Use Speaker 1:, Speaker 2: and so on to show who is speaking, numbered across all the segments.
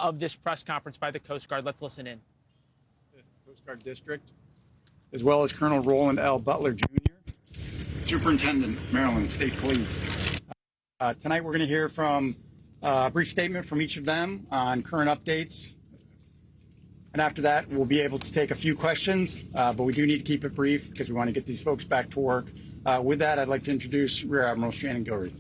Speaker 1: of this press conference by the Coast Guard. Let's listen in.
Speaker 2: Coast Guard District, as well as Colonel Roland L. Butler, Jr., Superintendent, Maryland State Police. Tonight we're going to hear from a brief statement from each of them on current updates. And after that, we'll be able to take a few questions, but we do need to keep it brief because we want to get these folks back to work. With that, I'd like to introduce Rear Admiral Shannon Gilreath.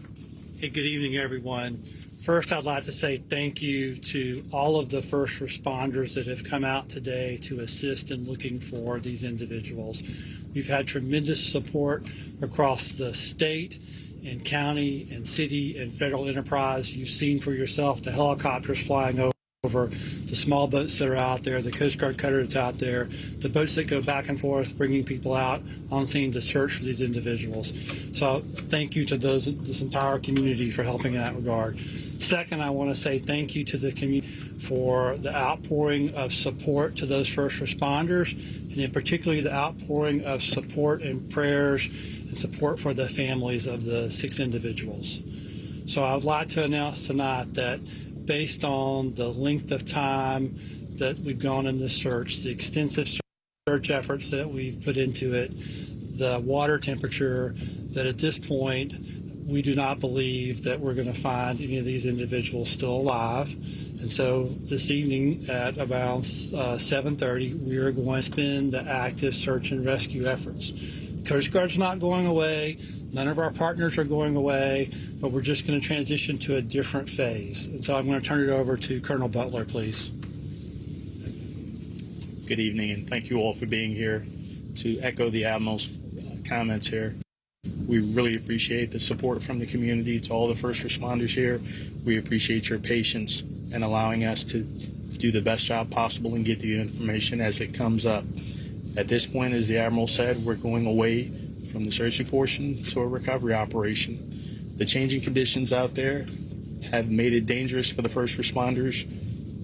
Speaker 3: Hey, good evening, everyone. First, I'd like to say thank you to all of the first responders that have come out today to assist in looking for these individuals. We've had tremendous support across the state and county and city and federal enterprise. You've seen for yourself the helicopters flying over, the small boats that are out there, the Coast Guard cutter that's out there, the boats that go back and forth, bringing people out on scene to search for these individuals. So thank you to this entire community for helping in that regard. Second, I want to say thank you to the community for the outpouring of support to those first responders, and in particular the outpouring of support and prayers and support for the families of the 6 individuals. So I would like to announce tonight that based on the length of time that we've gone in this search, the extensive search efforts that we've put into it, the water temperature, that at this point we do not believe that we're going to find any of these individuals still alive. And so this evening at around 7:30, we are going to suspend the active search and rescue efforts. Coast Guard's not going away. None of our partners are going away, but we're just going to transition to a different phase. And so I'm going to turn it over to Colonel Butler, please.
Speaker 4: Good evening, and thank you all for being here. To echo the Admiral's comments here, we really appreciate the support from the community. To all the first responders here, we appreciate your patience and allowing us to do the best job possible and get the information as it comes up. At this point, as the Admiral said, we're going away from the searching portion to a recovery operation. The changing conditions out there have made it dangerous for the first responders,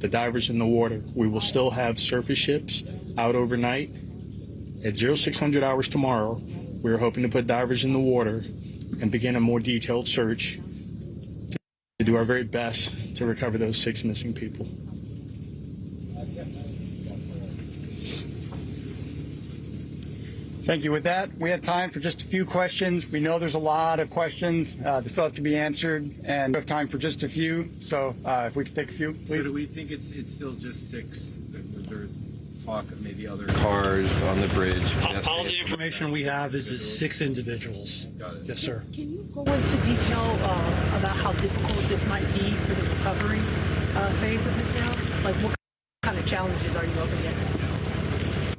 Speaker 4: the divers in the water. We will still have surface ships out overnight. At 0600 hours tomorrow, we're hoping to put divers in the water and begin a more detailed search to do our very best to recover those 6 missing people.
Speaker 2: Thank you. With that, we have time for just a few questions. We know there's a lot of questions that still have to be answered, and we have time for just a few. So if we could take a few, please.
Speaker 5: So do we think it's still just 6? There's talk of maybe other cars on the bridge.
Speaker 3: All the information we have is 6 individuals.
Speaker 5: Got it.
Speaker 3: Yes, sir.
Speaker 6: Can you go into detail about how difficult this might be for the recovery phase of this now? Like, what kind of challenges are you up against?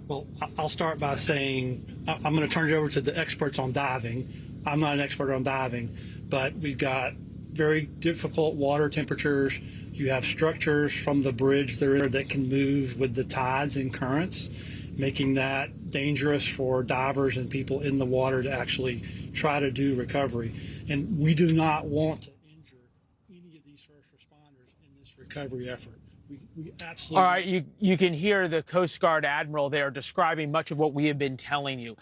Speaker 3: Well, I'll start by saying I'm going to turn it over to the experts on diving. I'm not an expert on diving, but we've got very difficult water temperatures. You have structures from the bridge there that can move with the tides and currents, making that dangerous for divers and people in the water to actually try to do recovery. And we do not want to injure any of these first responders in this recovery effort. We absolutely.
Speaker 1: All right, you can hear the Coast Guard Admiral there describing much of what we have been telling you.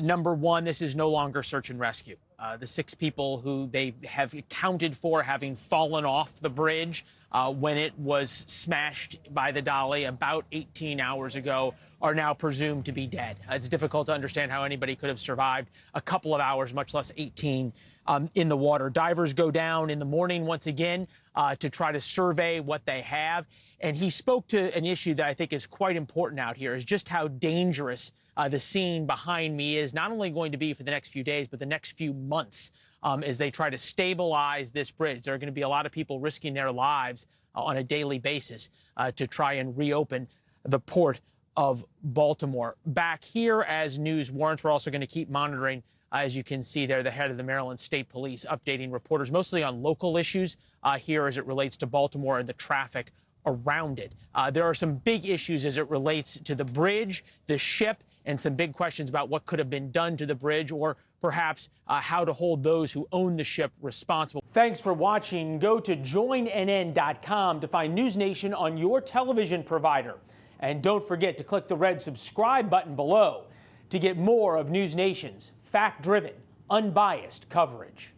Speaker 1: Number one, this is no longer search and rescue. The 6 people who they have accounted for having fallen off the bridge when it was smashed by the dolly about 18 hours ago are now presumed to be dead. It's difficult to understand how anybody could have survived a couple of hours, much less 18, in the water. Divers go down in the morning once again to try to survey what they have. And he spoke to an issue that I think is quite important out here, is just how dangerous the scene behind me is, not only going to be for the next few days, but the next few months as they try to stabilize this bridge. There are going to be a lot of people risking their lives on a daily basis to try and reopen the port of Baltimore. Back here, as news warrants, we're also going to keep monitoring. As you can see there, the head of the Maryland State Police updating reporters mostly on local issues here as it relates to Baltimore and the traffic around it. There are some big issues as it relates to the bridge, the ship, and some big questions about what could have been done to the bridge, or perhaps how to hold those who own the ship responsible. Thanks for watching. Go to joinnn.com to find NewsNation on your television provider. And don't forget to click the red subscribe button below to get more of NewsNation's fact-driven, unbiased coverage.